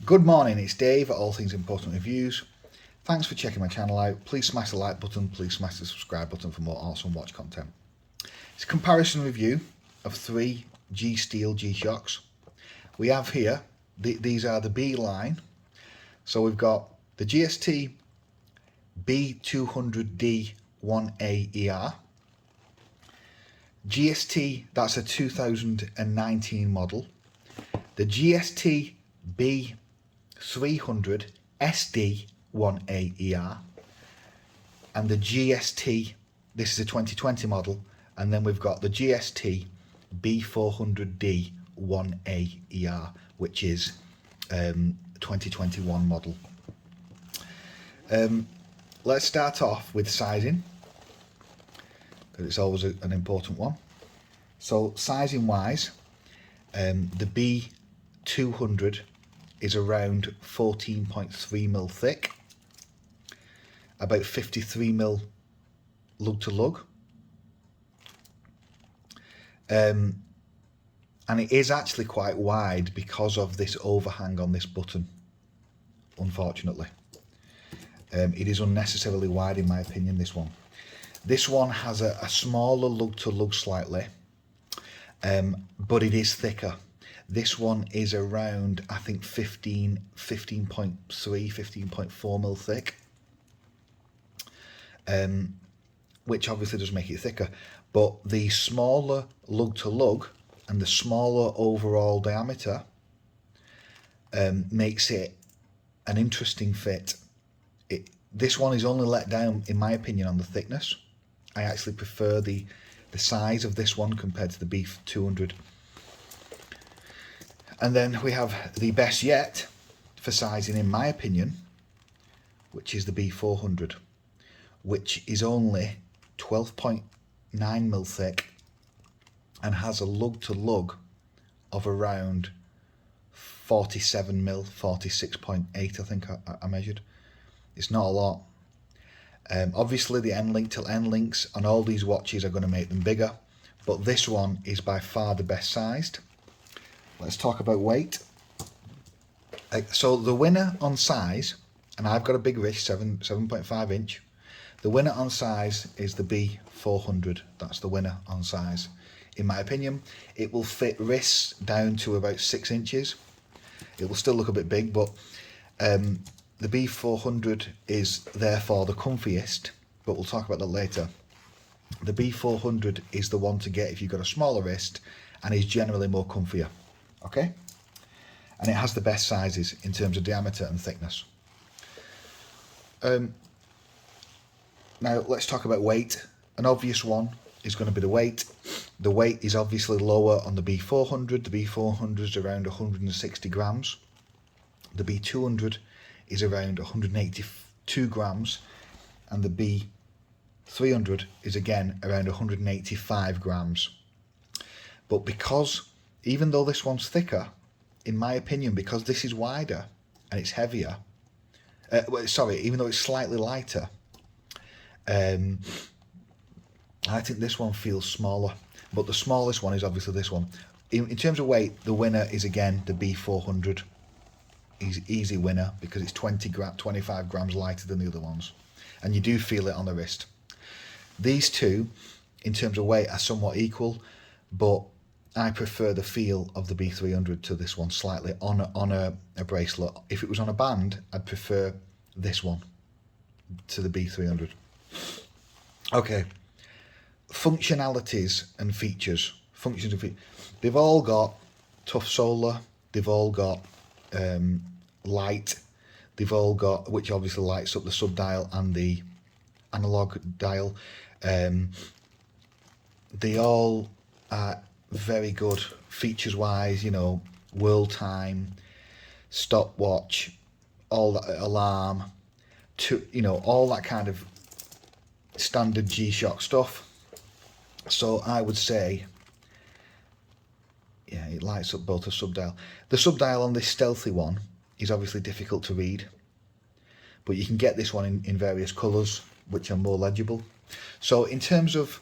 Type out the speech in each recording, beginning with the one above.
Good morning, it's Dave at All Things Important Reviews. Thanks for checking my channel out. Please smash the like button, please smash the subscribe button for more awesome watch content. It's a comparison review of 3 Gsteel Gshocks. We have here, these are the B line. So we've got the GST B200D 1A ER. GST, that's a 2019 model. The GST B300 SD 1A ER. And the GST, this is a 2020 model. And then we've got the GST B400D 1A ER, which is 2021 model. Let's start off with sizing, because it's always an important one. So sizing wise, the B200 is around 14.3mm thick, about 53mm lug to lug, and it is actually quite wide because of this overhang on this button, unfortunately. It is unnecessarily wide in my opinion, this one. This one has a smaller lug to lug slightly, but it is thicker. This one is around, I think, 15.3, 15.4mm thick, which obviously does make it thicker. But the smaller lug to lug and the smaller overall diameter makes it an interesting fit. This one is only let down, in my opinion, on the thickness. I actually prefer the size of this one compared to the B200. And then we have the best yet for sizing, in my opinion, which is the B400, which is only 12.9mm thick and has a lug to lug of around 47mm, 46.8 I think I measured. It's not a lot. Obviously the end link till end links on all these watches are going to make them bigger, but this one is by far the best sized. Let's talk about weight. So the winner on size, and I've got a big wrist, 7.5 inch. The winner on size is the B400. That's the winner on size. In my opinion, it will fit wrists down to about 6 inches. It will still look a bit big, but the B400 is therefore the comfiest, but we'll talk about that later. The B400 is the one to get if you've got a smaller wrist and is generally more comfier. Okay, and it has the best sizes in terms of diameter and thickness. Now let's talk about weight. An obvious one is going to be the weight. The weight is obviously lower on the B400. The B400 is around 160 grams. The B200 is around 182 grams, and the B300 is again around 185 grams. But because, even though this one's thicker, in my opinion, because this is wider and it's heavier, even though it's slightly lighter, I think this one feels smaller. But the smallest one is obviously this one. In terms of weight, the winner is again the B400. Easy winner because it's 25 grams lighter than the other ones, and you do feel it on the wrist. These two, in terms of weight, are somewhat equal, but I prefer the feel of the B300 to this one slightly on a bracelet. If it was on a band, I'd prefer this one to the B300. Okay, functionalities and features. They've all got tough solar. They've all got light. They've all got, which obviously lights up the sub dial and the analog dial. They all are very good features wise, you know, world time, stopwatch, all that, alarm, you know, all that kind of standard Gshock stuff. So I would say, yeah, it lights up both the sub dial. The sub dial on this stealthy one is obviously difficult to read, but you can get this one in various colours which are more legible. So in terms of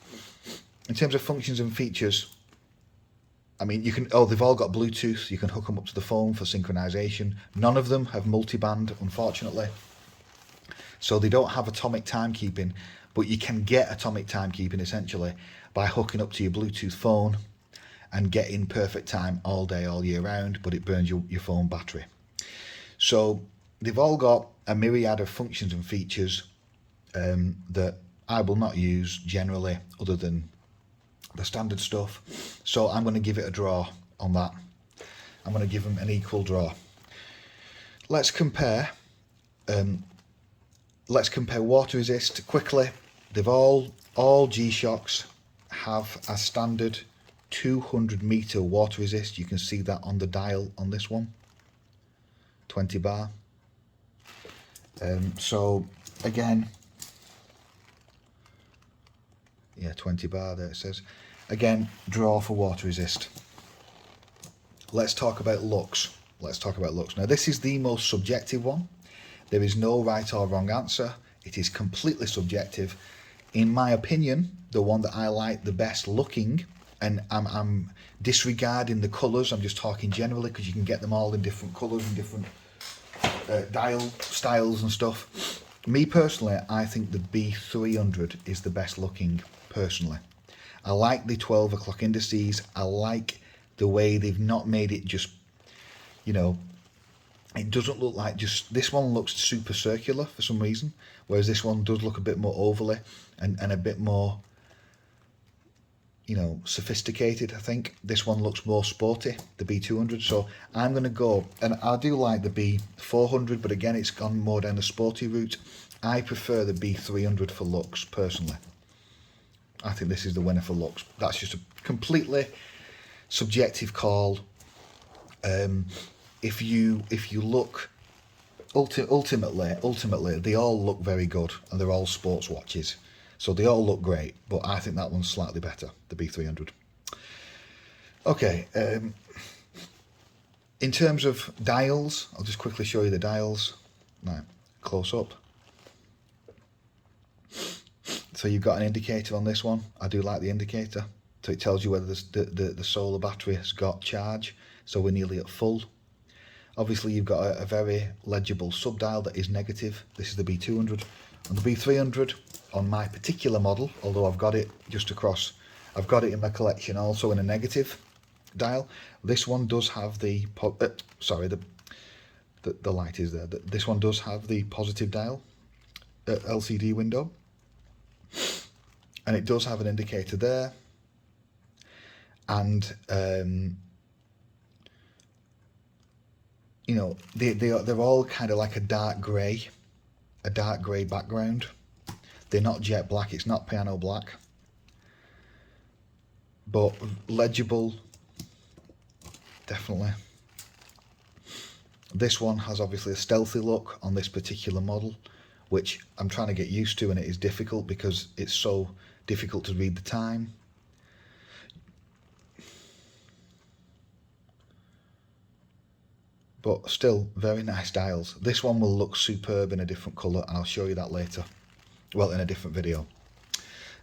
functions and features, I mean, you can, oh, they've all got Bluetooth. You can hook them up to the phone for synchronization. None of them have multiband, unfortunately. So they don't have atomic timekeeping, but you can get atomic timekeeping essentially by hooking up to your Bluetooth phone and getting perfect time all day, all year round, but it burns your phone battery. So they've all got a myriad of functions and features that I will not use generally other than the standard stuff. So I'm going to give it a draw on that. I'm going to give them an equal draw. Let's compare water resist quickly. They've all Gshocks have a standard 200 meter water resist. You can see that on the dial on this one, 20 bar. So again, yeah, 20 bar there it says. Again, draw for water resist. Let's talk about looks. Now this is the most subjective one. There is no right or wrong answer. It is completely subjective. In my opinion, the one that I like the best looking, and I'm disregarding the colours, I'm just talking generally because you can get them all in different colours and different dial styles and stuff. Me personally, I think the B300 is the best looking personally. I like the 12 o'clock indices. I like the way they've not made it just, you know, it doesn't look like just, this one looks super circular for some reason, whereas this one does look a bit more overly and a bit more, you know, sophisticated. I think this one looks more sporty, the B200. So I'm going to go, and I do like the B400, but again, it's gone more down the sporty route. I prefer the B300 for looks personally. I think this is the winner for looks. That's just a completely subjective call. If you look, ultimately, they all look very good, and they're all sports watches, so they all look great. But I think that one's slightly better, the B300. Okay, in terms of dials, I'll just quickly show you the dials. Now, close up. So you've got an indicator on this one. I do like the indicator. So it tells you whether the solar battery has got charge. So we're nearly at full. Obviously you've got a very legible sub-dial that is negative. This is the B200. On the B300, on my particular model, although I've got it just across, I've got it in my collection also in a negative dial. This one does have the, the light is there. This one does have the positive dial LCD window. And it does have an indicator there. And you know, they're all kind of like a dark grey background. They're not jet black, it's not piano black, but legible, definitely. This one has obviously a stealthy look on this particular model, which I'm trying to get used to, and it is difficult because it's so difficult to read the time. But still, very nice dials. This one will look superb in a different colour, and I'll show you that later. Well, in a different video.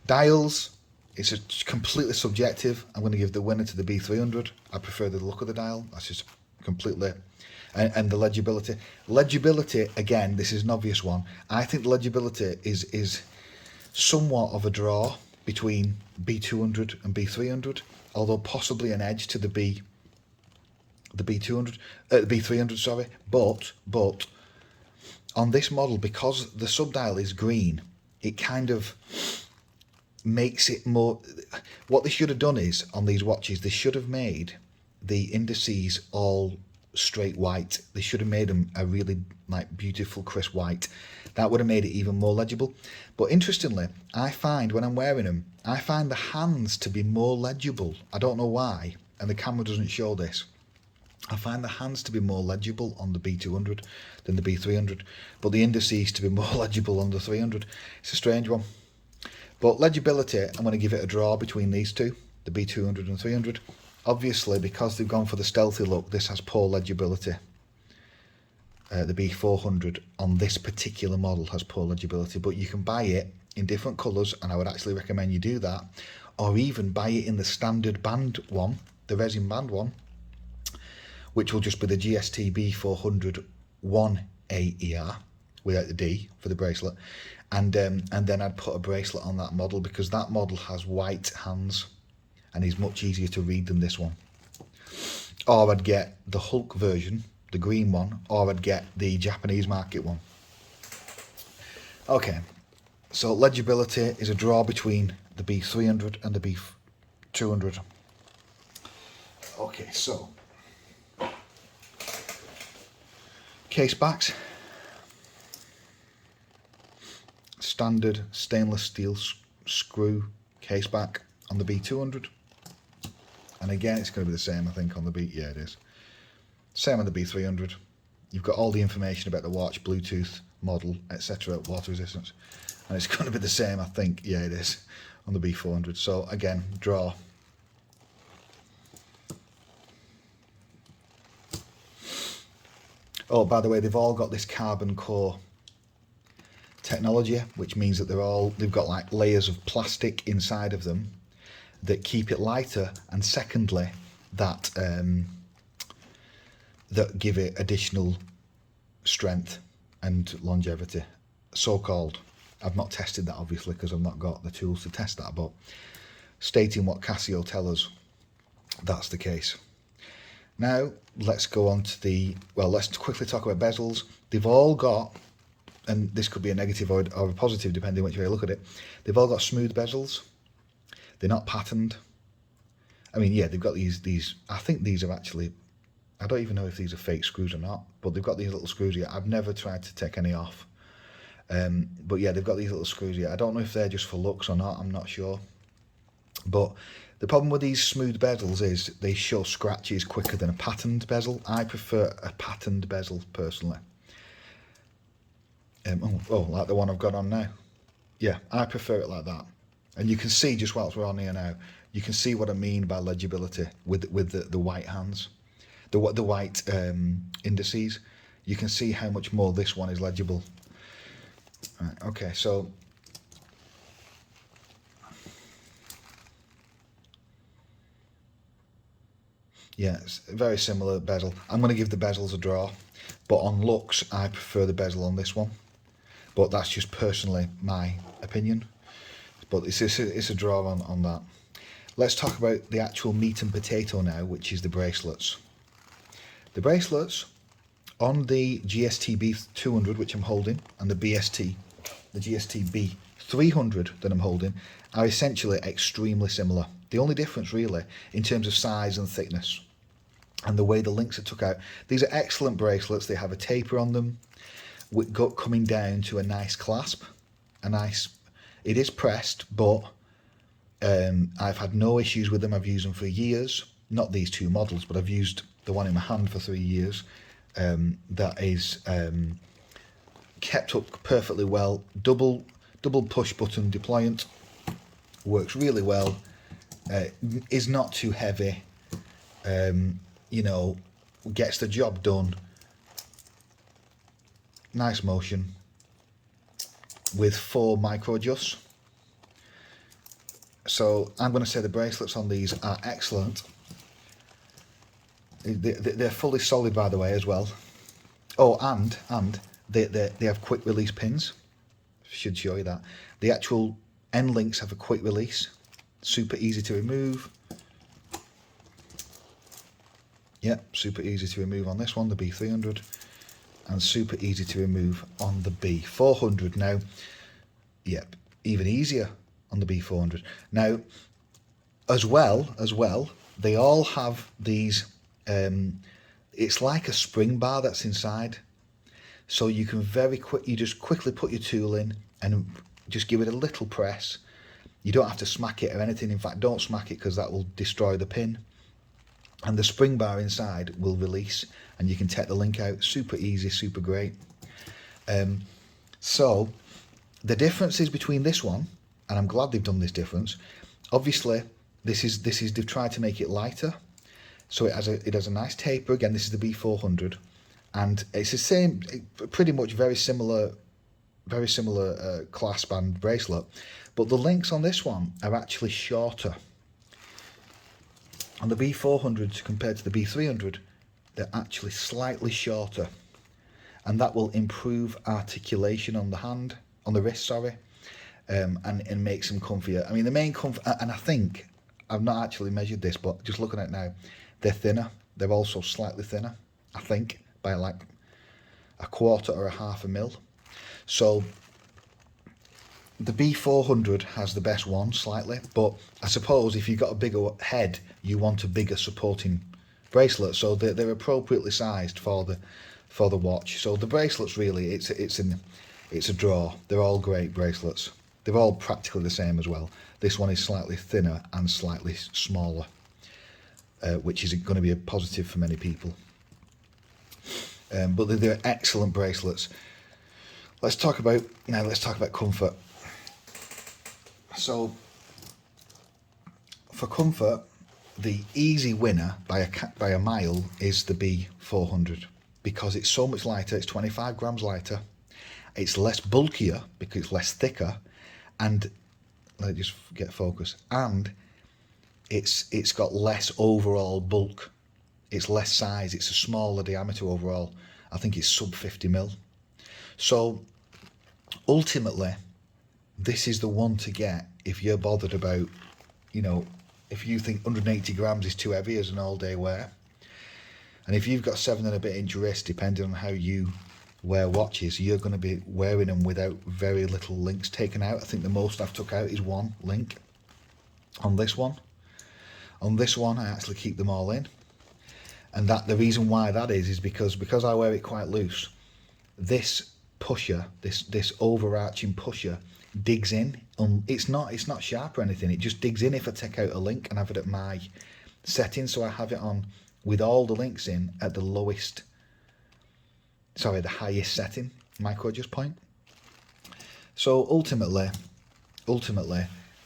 Dials, it's completely subjective. I'm going to give the winner to the B300. I prefer the look of the dial. That's just completely... And the legibility. Legibility, again, this is an obvious one. I think the legibility is somewhat of a draw between B200 and B300, although possibly an edge to the B300, sorry. But on this model, because the sub-dial is green, it kind of makes it more... What they should have done is, on these watches, they should have made the indices all straight white. They should have made them a really like beautiful crisp white. That would have made it even more legible. But interestingly, I find when I'm wearing them, I find the hands to be more legible. I don't know why, and the camera doesn't show this. I find the hands to be more legible on the B200 than the B300, but the indices to be more legible on the 300. It's a strange one. But legibility, I'm going to give it a draw between these two, the B200 and 300. Obviously, because they've gone for the stealthy look, this has poor legibility. The B400 on this particular model has poor legibility, but you can buy it in different colours, and I would actually recommend you do that. or even buy it in the standard band one, the resin band one, which will just be the GST B400 1AER without the D for the bracelet, and then I'd put a bracelet on that model, because that model has white hands and is much easier to read than this one. Or I'd get the Hulk version, the green one, or I'd get the Japanese market one. Okay, so legibility is a draw between the B300 and the B200. Okay, so case backs, standard stainless steel screw case back on the B200, and again it's going to be the same, I think, on the yeah, it is same on the B300. You've got all the information about the watch, Bluetooth, model, etc., water resistance, and it's going to be the same, I think, yeah, it is, on the B400. So again, draw. Oh, by the way, they've all got this carbon core technology, which means that they've got like layers of plastic inside of them that keep it lighter, and secondly, that that give it additional strength and longevity, so-called. I've not tested that, obviously, because I've not got the tools to test that, but stating what Casio tell us, that's the case. Now, let's go on to let's quickly talk about bezels. They've all got, and this could be a negative or a positive depending which way you look at it, they've all got smooth bezels. They're not patterned. I mean, yeah, they've got these, I think these are actually, I don't even know if these are fake screws or not, but they've got these little screws here. I've never tried to take any off. But yeah, they've got these little screws here. I don't know if they're just for looks or not, I'm not sure. But the problem with these smooth bezels is they show scratches quicker than a patterned bezel. I prefer a patterned bezel, personally. Like the one I've got on now. Yeah, I prefer it like that. And you can see, just whilst we're on here now, you can see what I mean by legibility with the white hands, the white indices. You can see how much more this one is legible. Right, okay, so yeah, it's a very similar bezel. I'm going to give the bezels a draw, but on looks, I prefer the bezel on this one. But that's just personally my opinion. But it's a draw on that. Let's talk about the actual meat and potato now, which is the bracelets. The bracelets on the GST B200, which I'm holding, and the GST B300 that I'm holding, are essentially extremely similar. The only difference really in terms of size and thickness and the way the links are took out. These are excellent bracelets. They have a taper on them, with coming down to a nice clasp. It is pressed, but I've had no issues with them. I've used them for years. Not these two models, but I've used the one in my hand for 3 years. That is kept up perfectly well. Double push button deployant, works really well. Is not too heavy. You know, gets the job done. Nice motion with 4 micro adjusts. So I'm going to say the bracelets on these are excellent. They're fully solid, by the way, as well. Oh, and they have quick release pins. Should show you that. The actual end links have a quick release. Super easy to remove. Yep, super easy to remove on this one, the B300. And super easy to remove on the B400. Now, yep, even easier on the B400. Now, as well, they all have these, it's like a spring bar that's inside. So you can you just quickly put your tool in and just give it a little press. You don't have to smack it or anything. In fact, don't smack it because that will destroy the pin. And the spring bar inside will release and you can take the link out. Super easy, super great. So the differences between this one, and I'm glad they've done this difference. Obviously, they've tried to make it lighter, so it has a nice taper. Again, this is the B400, and it's the same, pretty much very similar very similar clasp band bracelet, but the links on this one are actually shorter. On the B400 compared to the B300, they're actually slightly shorter, and that will improve articulation on the hand, on the wrist, sorry, and makes them comfier. I mean, the main comfort, and I think, I've not actually measured this, but just looking at it now, they're thinner. They're also slightly thinner, I think, by like a quarter or a half a mil. So the B400 has the best one slightly, but I suppose if you've got a bigger head, you want a bigger supporting bracelet, so they're appropriately sized for the watch. So the bracelets, really, it's a draw. They're all great bracelets. They're all practically the same as well. This one is slightly thinner and slightly smaller, which is going to be a positive for many people. But they're excellent bracelets. Let's talk about comfort. So for comfort, the easy winner by a mile is the B400, because it's so much lighter. It's 25 grams lighter. It's less bulkier because it's less thicker, and let me just get focus. And it's got less overall bulk. It's less size. It's a smaller diameter overall. I think it's sub 50 mil. So ultimately, this is the one to get if you're bothered about, if you think 180 grams is too heavy as an all-day wear. And if you've got 7 and a bit inch wrist, depending on how you wear watches, you're going to be wearing them without very little links taken out. I think the most I've took out is 1 link on this one. On this one, I actually keep them all in. And that the reason why that is because I wear it quite loose. This pusher, this overarching pusher, digs in. It's not sharp or anything. It just digs in if I take out a link and have it at my setting. So I have it on with all the links in at the highest setting, micro adjust point. So ultimately,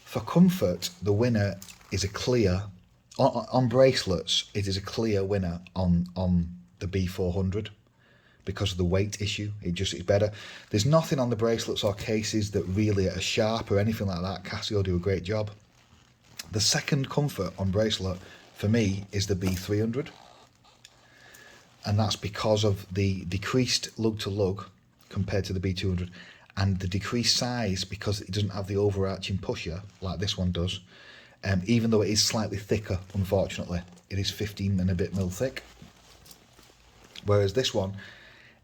for comfort, the winner is a clear, on bracelets, it is a clear winner on the B400 because of the weight issue. It's better. There's nothing on the bracelets or cases that really are sharp or anything like that. Casio do a great job. The second comfort on bracelet for me is the B300. And that's because of the decreased lug to lug compared to the B200, and the decreased size because it doesn't have the overarching pusher like this one does. Even though it is slightly thicker, unfortunately, it is 15 and a bit mil thick. Whereas this one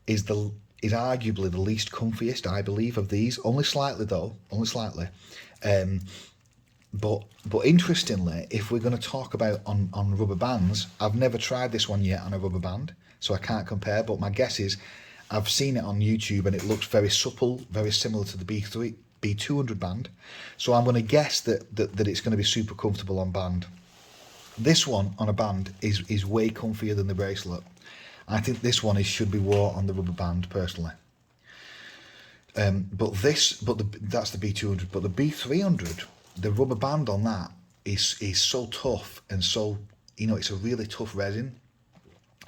is arguably the least comfiest, I believe, of these. Only slightly though, only slightly. But interestingly, if we're going to talk about on rubber bands, I've never tried this one yet on a rubber band, so I can't compare, but my guess is I've seen it on YouTube and it looks very supple, very similar to the B200 band. So I'm going to guess that it's going to be super comfortable on band. This one on a band is way comfier than the bracelet. I think this one should be worn on the rubber band personally. That's the B200, but the B300, the rubber band on that is so tough, and so, it's a really tough resin.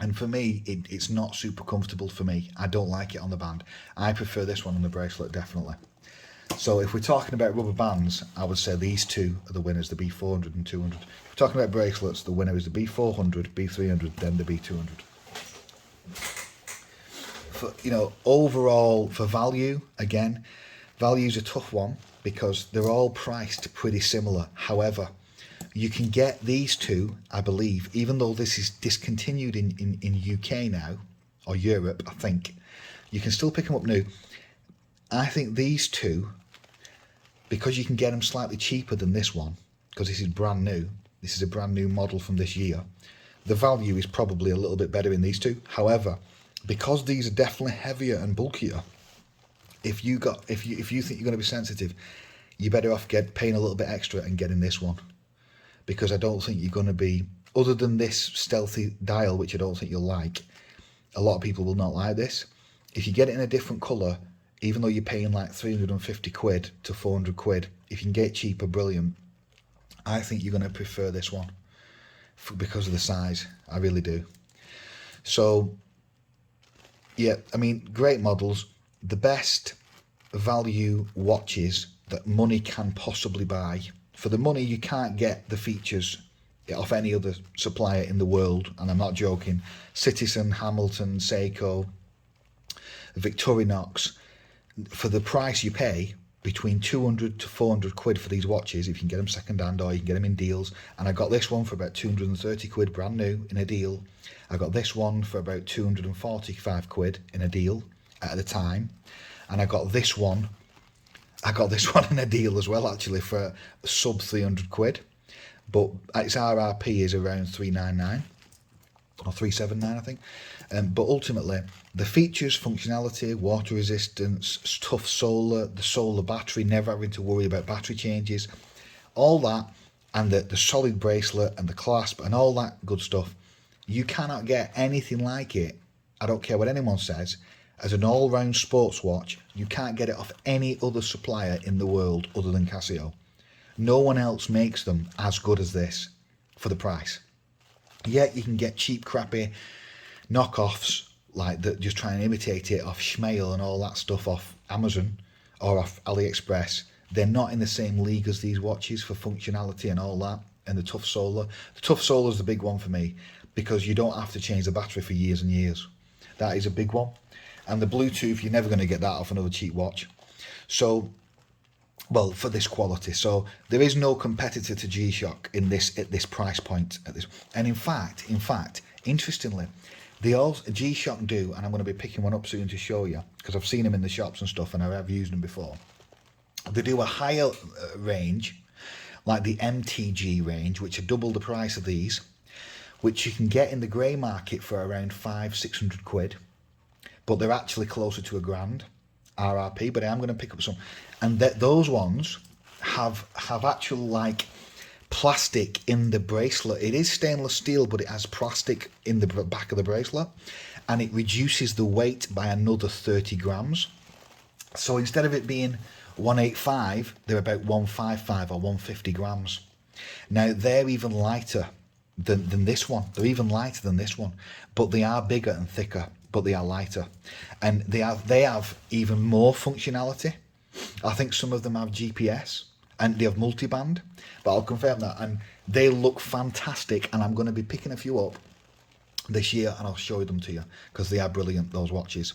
And for me, it's not super comfortable for me. I don't like it on the band. I prefer this one on the bracelet, definitely. So if we're talking about rubber bands, I would say these two are the winners, the B400 and 200. If we're talking about bracelets, the winner is the B400, B300, then the B200. For, overall, for value, again, value's a tough one because they're all priced pretty similar. However, you can get these two, I believe, even though this is discontinued in UK now, or Europe, I think, you can still pick them up new. I think these two, because you can get them slightly cheaper than this one, because this is brand new, this is a brand new model from this year, the value is probably a little bit better in these two. However, because these are definitely heavier and bulkier, if you think you're going to be sensitive, you're better off paying a little bit extra and getting this one, because I don't think you're going to be, other than this stealthy dial, which I don't think you'll like. A lot of people will not like this. If you get it in a different colour, even though you're paying like 350 quid to 400 quid, if you can get it cheaper, brilliant. I think you're going to prefer this one because of the size. I really do. So, yeah, I mean, great models. The best value watches that money can possibly buy. For the money, you can't get the features off any other supplier in the world, and I'm not joking. Citizen, Hamilton, Seiko, Victorinox, for the price you pay, between 200 to 400 quid for these watches, if you can get them second hand or you can get them in deals. And I got this one for about 230 quid brand new in a deal. I got this one for about 245 quid in a deal at the time. And I got this one in a deal as well, actually, for sub 300 quid. But its RRP is around 399 or 379, I think. But ultimately, the features, functionality, water resistance, tough solar, the solar battery, never having to worry about battery changes, all that, and the solid bracelet and the clasp and all that good stuff, you cannot get anything like it. I don't care what anyone says. As an all-round sports watch, you can't get it off any other supplier in the world other than Casio. No one else makes them as good as this for the price. Yet you can get cheap, crappy knockoffs like that, just try and imitate it off Schmail and all that stuff off Amazon or off AliExpress. They're not in the same league as these watches for functionality and all that. And the tough solar. The tough solar is the big one for me because you don't have to change the battery for years and years. That is a big one. And the Bluetooth, you're never going to get that off another cheap watch. So, well, for this quality. So there is no competitor to Gshock in this at this price point. And in fact, interestingly, Gshock do, and I'm going to be picking one up soon to show you because I've seen them in the shops and stuff, and I have used them before. They do a higher range, like the MTG range, which are double the price of these, which you can get in the grey market for around 500-600 quid, but they're actually closer to £1,000 RRP. But I am going to pick up some, and those ones have actual like plastic in the bracelet. It is stainless steel, but it has plastic in the back of the bracelet, and it reduces the weight by another 30 grams. So instead of it being 185, they're about 155 or 150 grams. Now they're even lighter than this one. They're even lighter than this one, but they are bigger and thicker, but they are lighter, and they have even more functionality. I think some of them have GPS and they have multiband, but I'll confirm that. And they look fantastic, and I'm going to be picking a few up this year, and I'll show them to you because they are brilliant, those watches.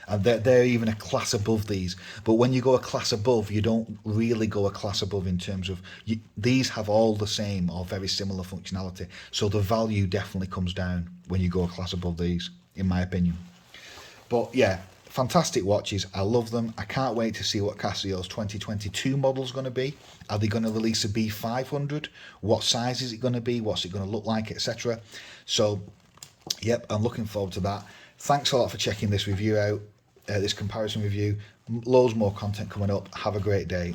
And they're even a class above these. But when you go a class above, you don't really go a class above in terms of these have all the same or very similar functionality. So the value definitely comes down when you go a class above these, in my opinion. But yeah, fantastic watches. I love them. I can't wait to see what Casio's 2022 model is going to be. Are they going to release a B500? What size is it going to be? What's it going to look like, etc. So, yep, I'm looking forward to that. Thanks a lot for checking this review out. This comparison review. Loads more content coming up. Have a great day.